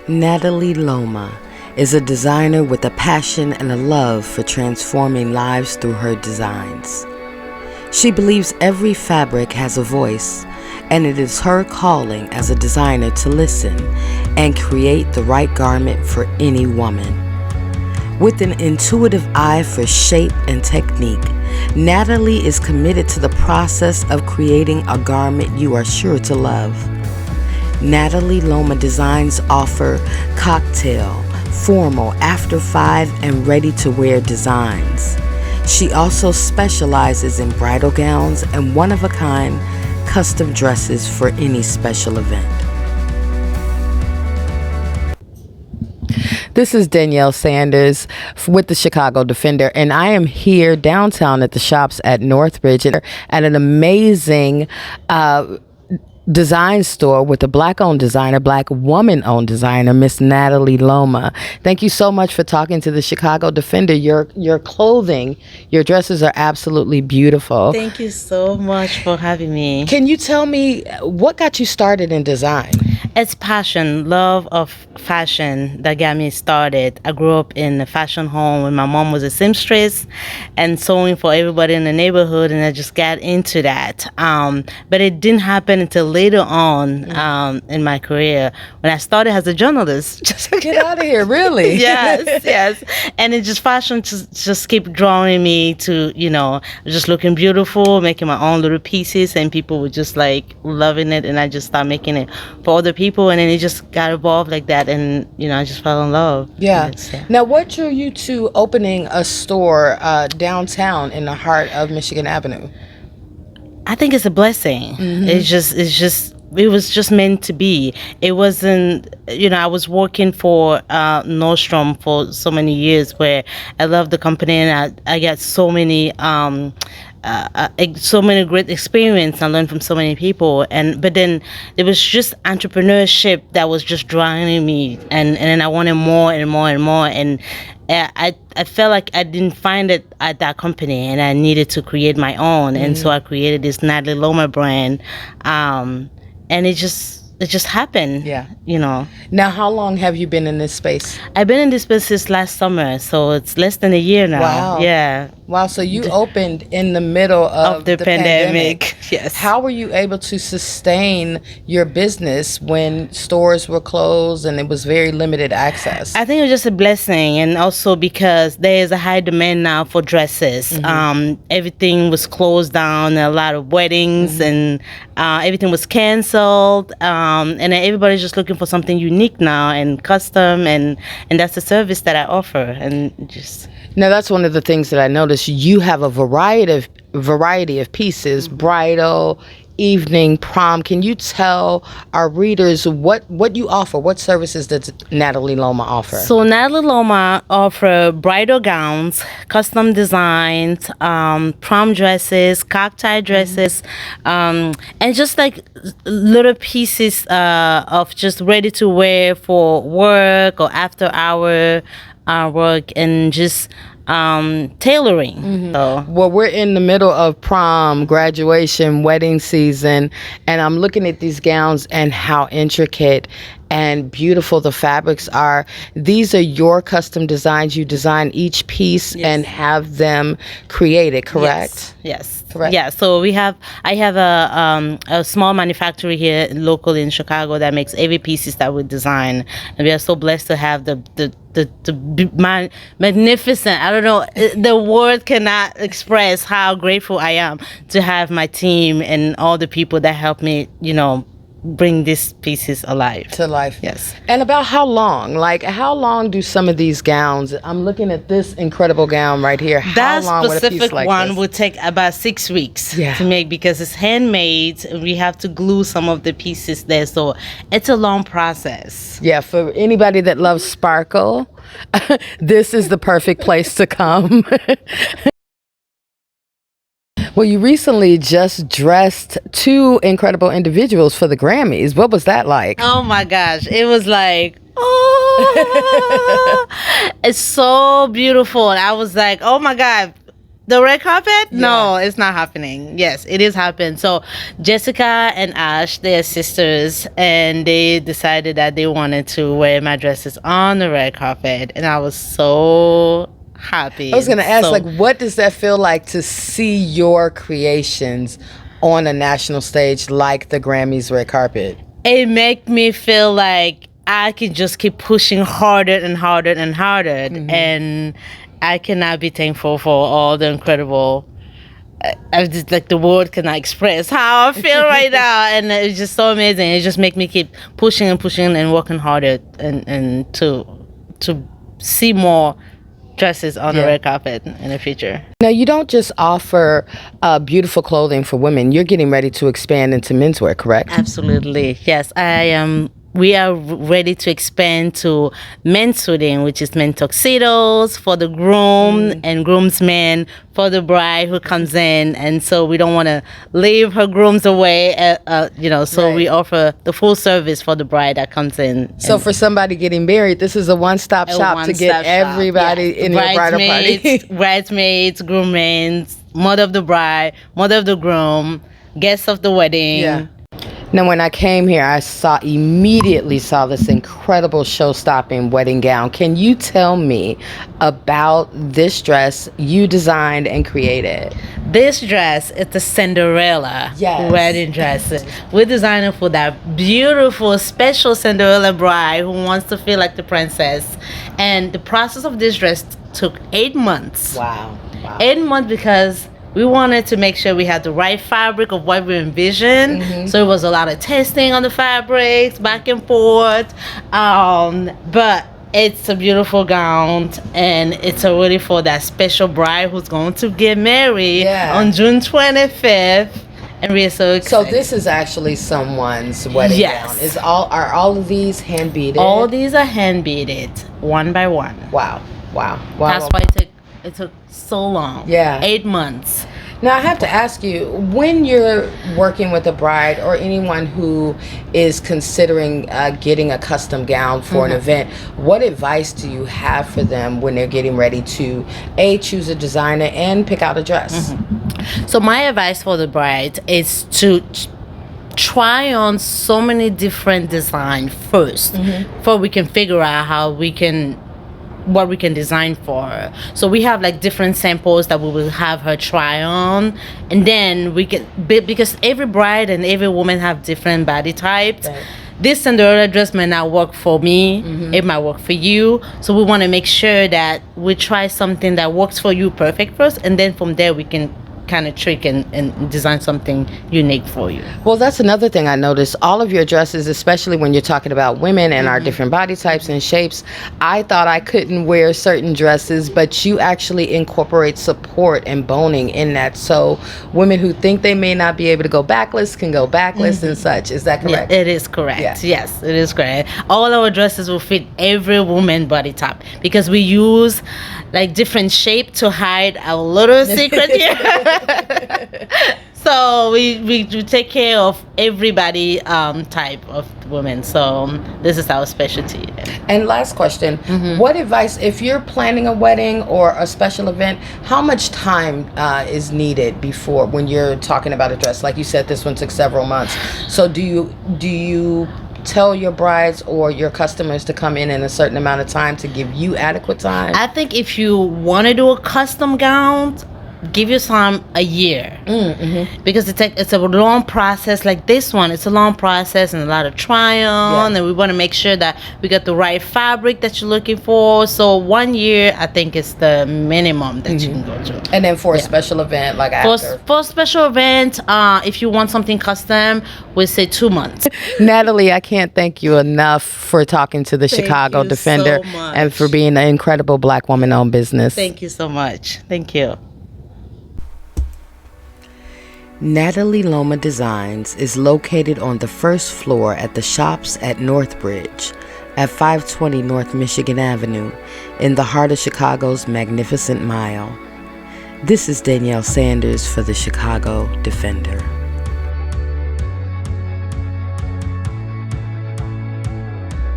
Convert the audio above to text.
Nathalie Loma is a designer with a passion and a love for transforming lives through her designs. She believes every fabric has a voice, and it is her calling as a designer to listen and create the right garment for any woman. With an intuitive eye for shape and technique, Nathalie is committed to the process of creating a garment you are sure to love. Nathalie Loma designs offer cocktail, formal, after 5, and ready-to-wear designs. She also specializes in bridal gowns and one-of-a-kind custom dresses for any special event. This is Danielle Sanders with the Chicago Defender, and I am here downtown at the shops at Northridge at an amazing design store with a black-owned designer, black woman-owned designer, Miss Nathalie Loma. Thank you so much for talking to the Chicago Defender. Your clothing, your dresses are absolutely beautiful. Thank you so much for having me. Can you tell me what got you started in design? It's passion, love of fashion that got me started. I grew up in a fashion home when my mom was a seamstress and sewing for everybody in the neighborhood, and I just got into that. But it didn't happen until later on in my career when I started as a journalist. Get out of here, really? yes. And it just fashion just kept drawing me to, just looking beautiful, making my own little pieces, and people were just like loving it, and I just started making it for other people, and then it just got evolved like that, and I just fell in love. Yeah. Now, what drew you to opening a store downtown in the heart of Michigan Avenue? I think it's a blessing. Mm-hmm. It was just meant to be. It wasn't, I was working for Nordstrom for so many years, where I loved the company, and I got so many great experience. I learned from so many people, but then it was just entrepreneurship that was just driving me, and then I wanted more and more and more, and I felt like I didn't find it at that company, and I needed to create my own. Mm-hmm. And so I created this Nathalie Loma brand, and it just happened. Yeah. Now, how long have you been in this space? I've been in this space since last summer, so it's less than a year now. Wow. Yeah. Wow, so you opened in the middle of the pandemic. Yes. How were you able to sustain your business when stores were closed and it was very limited access? I think it was just a blessing, and also because there is a high demand now for dresses. Mm-hmm. Everything was closed down, a lot of weddings, mm-hmm. and everything was canceled, and then everybody's just looking for something unique now and custom, and that's the service that I offer, and just... Now, that's one of the things that I noticed. You have a variety of pieces, mm-hmm. bridal, evening, prom. Can you tell our readers what you offer? What services does Nathalie Loma offer? So Nathalie Loma offer bridal gowns, custom designs, prom dresses, cocktail dresses, and just like little pieces of just ready to wear for work or after hour work, and just tailoring. Mm-hmm. So. Well, we're in the middle of prom, graduation, wedding season, and I'm looking at these gowns and how intricate and beautiful the fabrics are. These are your custom designs. You design each piece, yes. and have them created, correct? Yes. Correct. Yeah. So I have a small manufacturer here locally in Chicago that makes every pieces that we design, and we are so blessed to have the magnificent. I don't know. The word cannot express how grateful I am to have my team and all the people that help me, bring these pieces alive. To life. Yes. And about how long? Like, how long do some of these gowns, I'm looking at this incredible gown right here. How long would a piece like this? That specific one would take about 6 weeks to make, because it's handmade. We have to glue some of the pieces there. So it's a long process. Yeah, for anybody that loves sparkle, this is the perfect place to come. Well, you recently just dressed 2 incredible individuals for the Grammys. What was that like? Oh my gosh. It was like, oh, it's so beautiful. And I was like, oh my God, The red carpet? No, it's not happening. Yes, it is happening. So Jessica and Ash, they are sisters, and they decided that they wanted to wear my dresses on the red carpet, and I was so happy. I was going to ask, like, what does that feel like to see your creations on a national stage like the Grammys red carpet? It make me feel like I can just keep pushing harder and harder and harder, and I cannot be thankful for all the incredible. I just like the word cannot express how I feel right now, and it's just so amazing. It just makes me keep pushing and pushing and working harder, and to see more dresses on the red carpet in the future. Now, you don't just offer beautiful clothing for women. You're getting ready to expand into menswear, correct? Absolutely, yes. I am. We are ready to expand to men's suiting, which is men tuxedos for the groom and groomsmen for the bride who comes in. And so we don't want to leave her grooms away, so we offer the full service for the bride that comes in. So for somebody getting married, this is a one-stop shop to get everybody in your bridal party. Bridesmaids, groomsmen, mother of the bride, mother of the groom, guests of the wedding. Yeah. Now, when I came here, I immediately saw this incredible show-stopping wedding gown. Can you tell me about this dress you designed and created? This dress is the Cinderella wedding dress. We designed it for that beautiful, special Cinderella bride who wants to feel like the princess. And the process of this dress took 8 months. Wow. 8 months because we wanted to make sure we had the right fabric of what we envisioned. So it was a lot of testing on the fabrics, back and forth. But it's a beautiful gown, and it's already for that special bride who's going to get married on June 25th. And we're so excited. So this is actually someone's wedding gown. Are all of these hand beaded? All these are hand beaded, one by one. Wow. That's why it took so long. 8 months. Now, I have to ask you, when you're working with a bride or anyone who is considering getting a custom gown for an event, what advice do you have for them when they're getting ready to choose a designer and pick out a dress? So my advice for the bride is to try on so many different designs first before we can figure out what we can design for her. So we have like different samples that we will have her try on, and then we can, because every bride and every woman have different body types. This Cinderella dress may not work for me, it might work for you. So we want to make sure that we try something that works for you perfect first, and then from there we can kind of trick and design something unique for you. Well, that's another thing I noticed. All of your dresses, especially when you're talking about women and our different body types and shapes, I thought I couldn't wear certain dresses, but you actually incorporate support and boning in that. So women who think they may not be able to go backless can go backless and such. Is that correct? Yeah, it is correct. Yes, it is correct. All our dresses will fit every woman body type because we use like different shape to hide our little secret here. So we take care of everybody type of women. So this is our specialty. And last question, what advice, if you're planning a wedding or a special event, how much time is needed before, when you're talking about a dress? Like you said, this one took several months. So do you tell your brides or your customers to come in a certain amount of time to give you adequate time? I think if you want to do a custom gown, give yourself a year, because it's a long process. Like this one, it's a long process and a lot of try on, and we want to make sure that we got the right fabric that you're looking for. So 1 year, I think, is the minimum that you can go to. And then for a special event, like after? For a special event, if you want something custom, we'll say 2 months. Nathalie, I can't thank you enough for talking to the Chicago Defender and for being an incredible Black woman-owned business. Thank you so much. Thank you. Nathalie Loma Designs is located on the first floor at the Shops at Northbridge at 520 North Michigan Avenue in the heart of Chicago's Magnificent Mile. This is Danielle Sanders for the Chicago Defender.